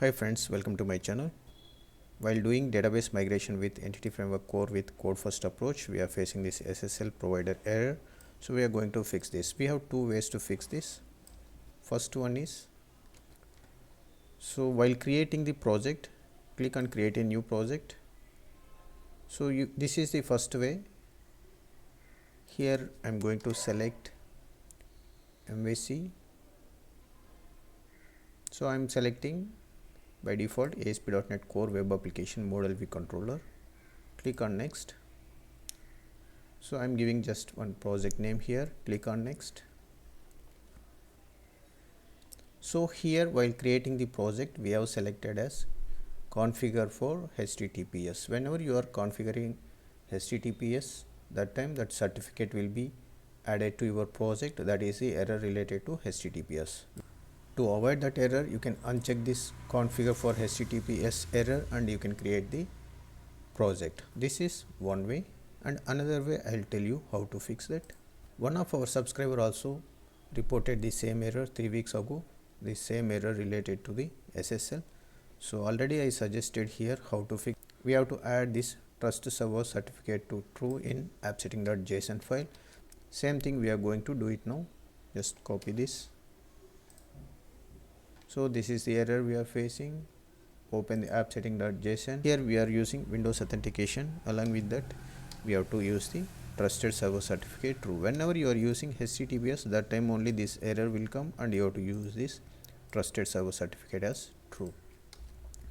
Hi friends, welcome to my channel. While doing database migration with Entity Framework Core with code first approach, we are facing this SSL provider error. So we are going to fix this. We have two ways to fix this. First one is, so while creating the project, click on create a new project. So this is the first way. Here I am going to select MVC. So I am selecting by default ASP.NET Core Web Application Model View Controller. Click on next. So I am giving just one project name here. Click on next. So here while creating the project, we have selected as configure for HTTPS. Whenever you are configuring HTTPS, that time that certificate will be added to your project. That is the error related to HTTPS. To avoid that error, you can uncheck this configure for HTTPS error and you can create the project. This is one way, and another way I will tell you how to fix that. One of our subscriber also reported the same error 3 weeks ago, the same error related to the SSL. So already I suggested here how to fix. We have to add this trust server certificate to true in app setting.json file. Same thing we are going to do it now. Just copy this. So this is the error we are facing. Open the app setting.json. Here we are using Windows authentication. Along with that, we have to use the trusted server certificate true. Whenever you are using HTTPS, that time only this error will come and you have to use this trusted server certificate as true.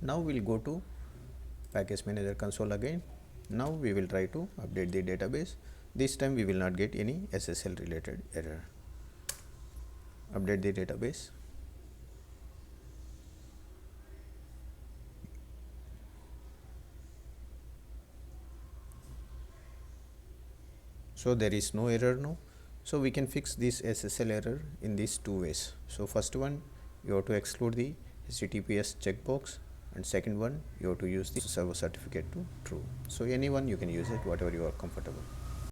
Now we'll go to package manager console again. Now we will try to update the database. This time we will not get any SSL related error. Update the database. So there is no error now. So we can fix this SSL error in these two ways. So first one, you have to exclude the HTTPS checkbox, and second one, you have to use the server certificate to true. So anyone you can use it, whatever you are comfortable.